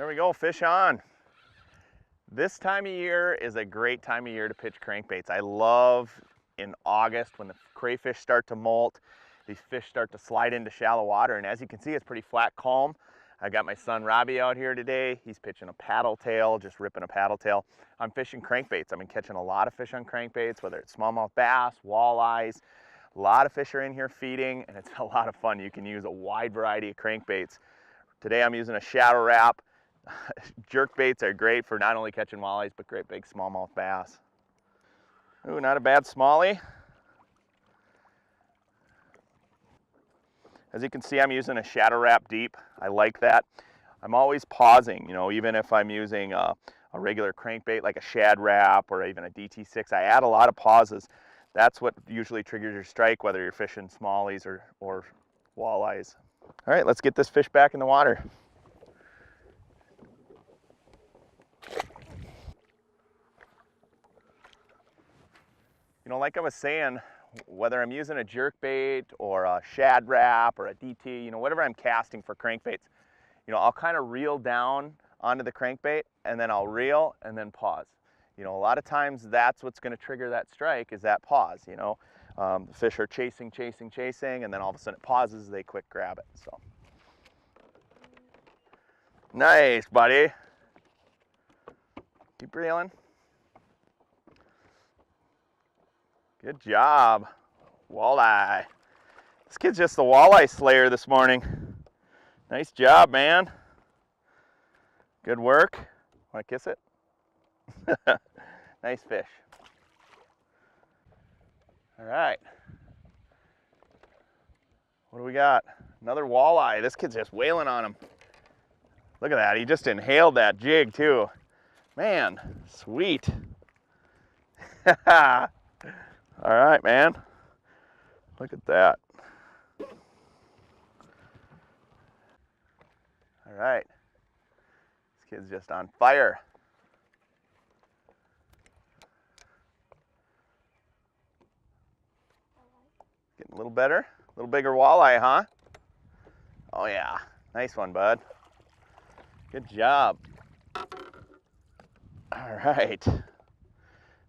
There we go, fish on. This time of year is a great time of year to pitch crankbaits. I love in August when the crayfish start to molt, these fish start to slide into shallow water, and as you can see, it's pretty flat, calm. I got my son Robbie out here today. He's pitching a paddle tail, just ripping a paddle tail. I'm fishing crankbaits. I've been catching a lot of fish on crankbaits, whether it's smallmouth bass, walleyes. A lot of fish are in here feeding, and it's a lot of fun. You can use a wide variety of crankbaits. Today I'm using a shadow wrap. Jerk baits are great for not only catching walleyes, but great big smallmouth bass. Ooh, not a bad smallie. As you can see, I'm using a shadow wrap deep. I like that. I'm always pausing, you know, even if I'm using a regular crankbait like a shad wrap or even a DT6, I add a lot of pauses. That's what usually triggers your strike, whether you're fishing smallies or walleyes. All right, let's get this fish back in the water. You know, like I was saying, whether I'm using a jerk bait or a shad wrap or a DT, you know, whatever I'm casting for crankbaits, you know, I'll kind of reel down onto the crankbait and then I'll reel and then pause. You know, a lot of times that's what's going to trigger that strike is that pause, you know. The fish are chasing, and then all of a sudden it pauses, they quick grab it, so. Nice, buddy. Keep reeling. Good job. Walleye. This kid's just the walleye slayer this morning. Nice job, man. Good work. Want to kiss it? Nice fish. All right. What do we got? Another walleye. This kid's just wailing on him. Look at that. He just inhaled that jig too. Man, sweet. All right, man. Look at that. All right. This kid's just on fire. Getting a little better. A little bigger walleye, huh? Oh yeah. Nice one, bud. Good job. All right.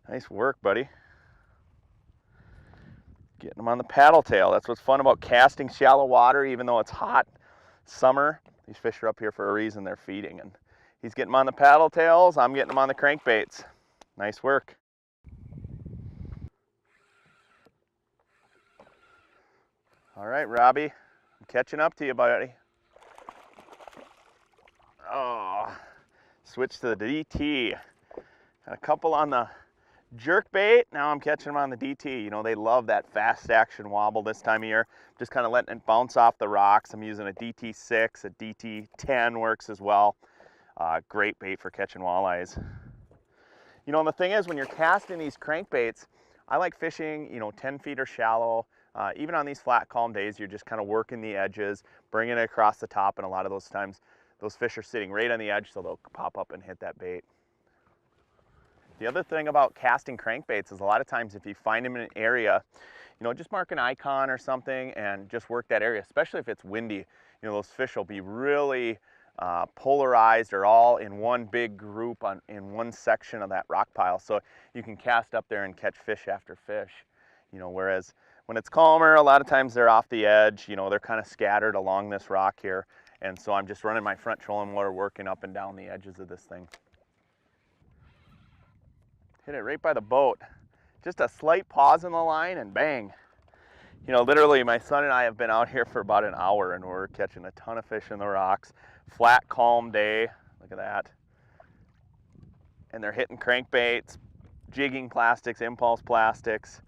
Nice work, buddy. Getting them on the paddle tail. That's what's fun about casting shallow water, even though it's hot summer. These fish are up here for a reason. They're feeding, and he's getting them on the paddle tails. I'm getting them on the crankbaits. Nice work. All right, Robbie, I'm catching up to you, buddy. Oh, switch to the DT. Got a couple on the jerk bait. Now I'm catching them on the DT. You know, they love that fast action wobble this time of year. Just kind of letting it bounce off the rocks. I'm using a DT6, a DT10 works as well. Great bait for catching walleyes. You know, and the thing is, when you're casting these crankbaits, I like fishing, you know, 10 feet or shallow. Even on these flat, calm days, you're just kind of working the edges, bringing it across the top, and a lot of those times, those fish are sitting right on the edge, so they'll pop up and hit that bait. The other thing about casting crankbaits is a lot of times if you find them in an area, you know, just mark an icon or something and just work that area, especially if it's windy. You know, those fish will be really polarized or all in one big group in one section of that rock pile. So you can cast up there and catch fish after fish, you know, whereas when it's calmer, a lot of times they're off the edge, you know, they're kind of scattered along this rock here. And so I'm just running my front trolling motor, working up and down the edges of this thing. Hit it right by the boat. Just a slight pause in the line and bang. You know, literally my son and I have been out here for about an hour and we're catching a ton of fish in the rocks. Flat, calm day. Look at that. And they're hitting crankbaits, jigging plastics, impulse plastics.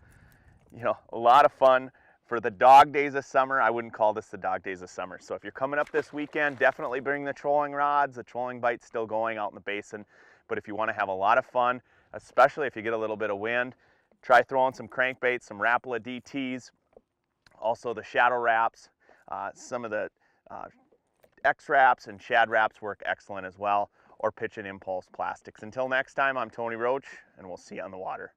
You know, a lot of fun. For the dog days of summer, I wouldn't call this the dog days of summer. So if you're coming up this weekend, definitely bring the trolling rods. The trolling bite's still going out in the basin. But if you want to have a lot of fun, especially if you get a little bit of wind, try throwing some crankbaits, some Rapala DTs, also the shadow wraps. Some of the X wraps and shad wraps work excellent as well, or pitch and impulse plastics. Until next time, I'm Tony Roach, and we'll see you on the water.